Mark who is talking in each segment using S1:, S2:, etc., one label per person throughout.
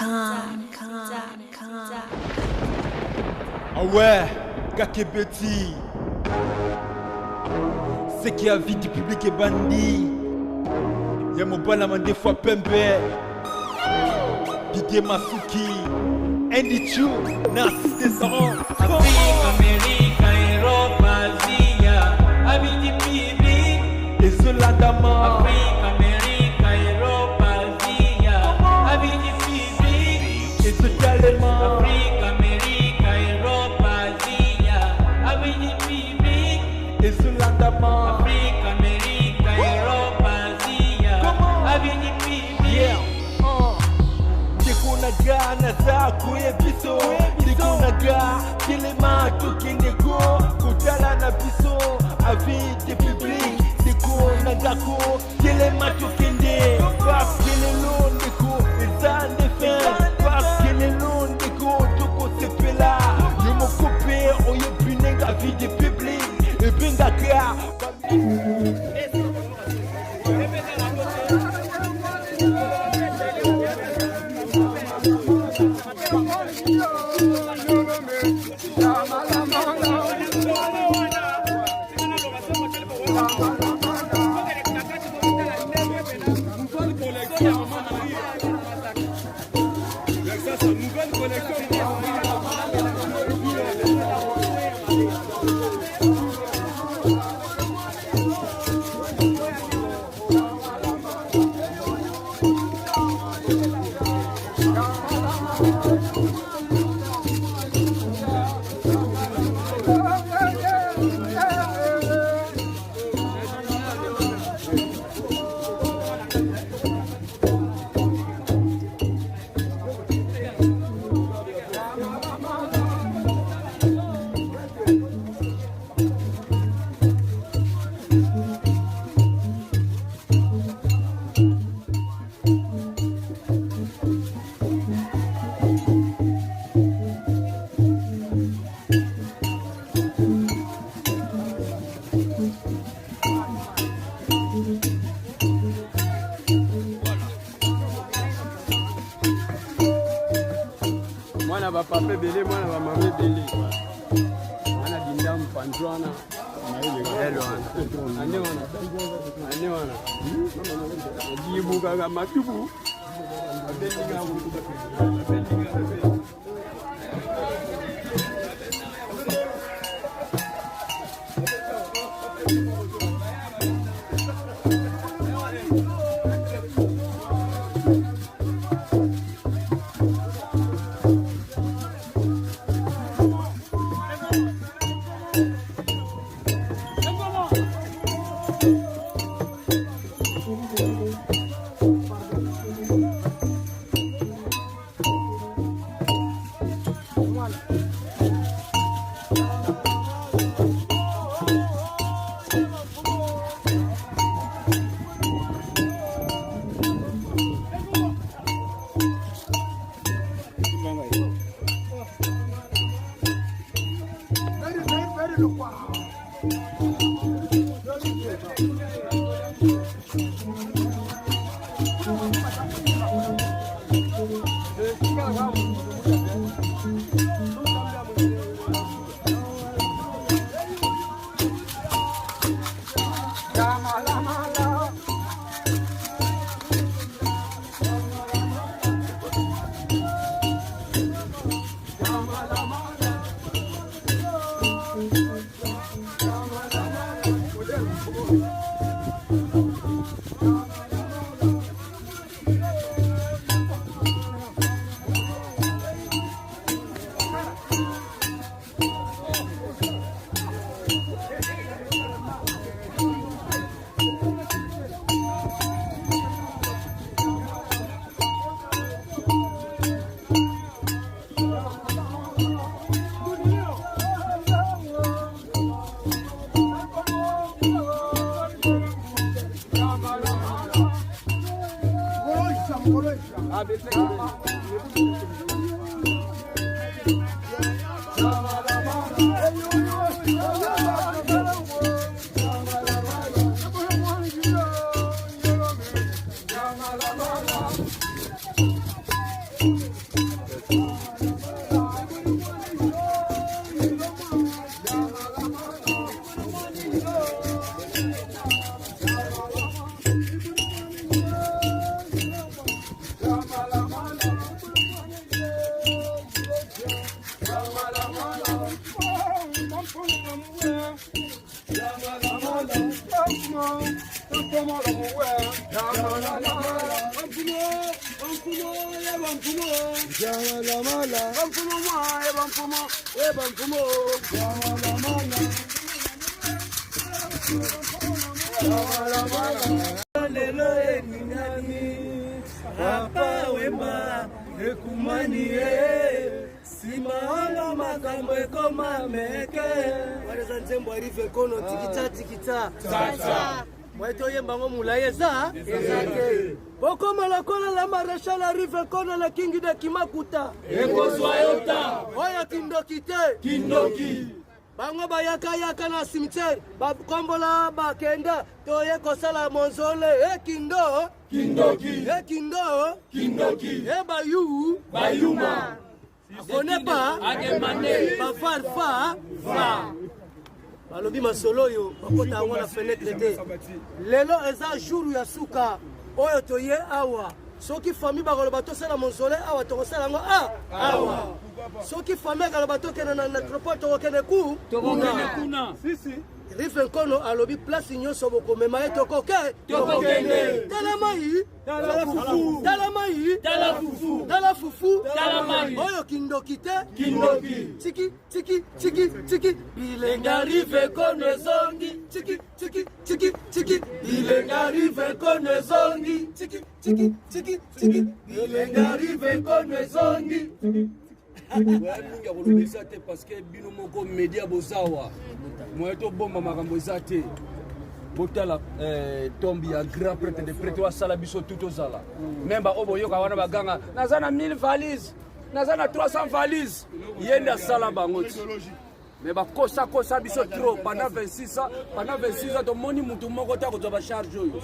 S1: Ah ouais, Kakebeti. C'est qui a vie du public et bandit. Y'a mon balaman des fois Pembe. Didier Masuki. Andy Chou, Narcisse Descendant.
S2: Afrique, Amérique, Europe, Asie, avis du public.
S1: Et cela d'Ama.
S2: Afrique, Amérique, Europe, Asie, avis du public.
S1: Et ce calaiement.
S2: Afrique, Amérique, Europe, Asie, avis du public.
S1: Et cela d'Ama.
S2: Afrique, Amérique, Europe, Asie, avis du public.
S1: Dekunaga nazaku ebiso Dekunaga kilema tukindeko Kutala na biso avis du public Dekunaga ko kilema tukinde Parce que les longs deko ils en défendent Parce que les longs deko toko sepela Yomo coupé oye pinenga avis du public Et binga kya
S3: Mwana ba papa belé, mwana ba maman belé. Mwana dinda mpanjwana. Ane wana. Jibuka ga matubu.
S4: Lelo eninani Papa wema ekumani Simanga makambo ekoma meke Wadeza nzembo arife kono tikita tikita Sasa Mweto yembango mulaye za Ezake Boko malakola la maréchal arrive kono la kingi de kimakuta Eko swayota Oya kindokite Kindoki Bango bayaka yaka na cimetière bakombola bakenda toye kosala monzole kindo kindoki kindo kindoki bayuma akone pa agemane bafarfa fa balobi masolo yo bakota ngo na fenêtre te lelo eza jour ya suka oyo toye awa soki famille bakoloba tosala monzole awa tokosala ngo awa soki famille bakoloba tokende na necropole tokokende kuna sisi Rive Nkono alobi place nyonso bokomema ye tokokende tala fufu oyo kindoki te tiki bilenga Rive Nkono ezongi tiki bilenga Rive Nkono ezongi tiki bilenga Rive Nkono ezongi
S3: Nungi akolobisa te parce que bino moko media bozawa moye tobomba makambo eza te botala tombi ya grand prêtre de prêtre wasala biso tout ozala memba oyo boyoka wana baganga naza na 1000 valises naza na 300 valises yende asala bango ti mais bakosa biso trop pendant 26 ans tomoni mutu moko ta kozwa bacharge oyo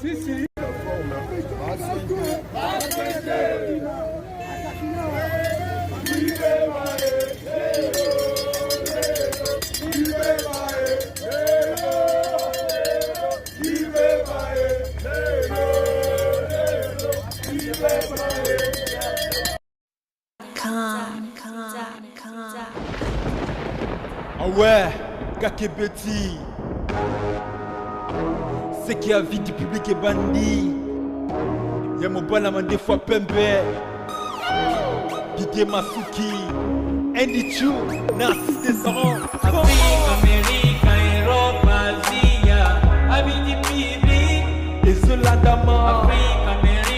S1: Ah ouais, Kakebeti. C'est qui a vie du public est bandit. Y'a mon bon amant des fois Pembe. Didier Masuki. Andy Chou, Narcisse Descendant.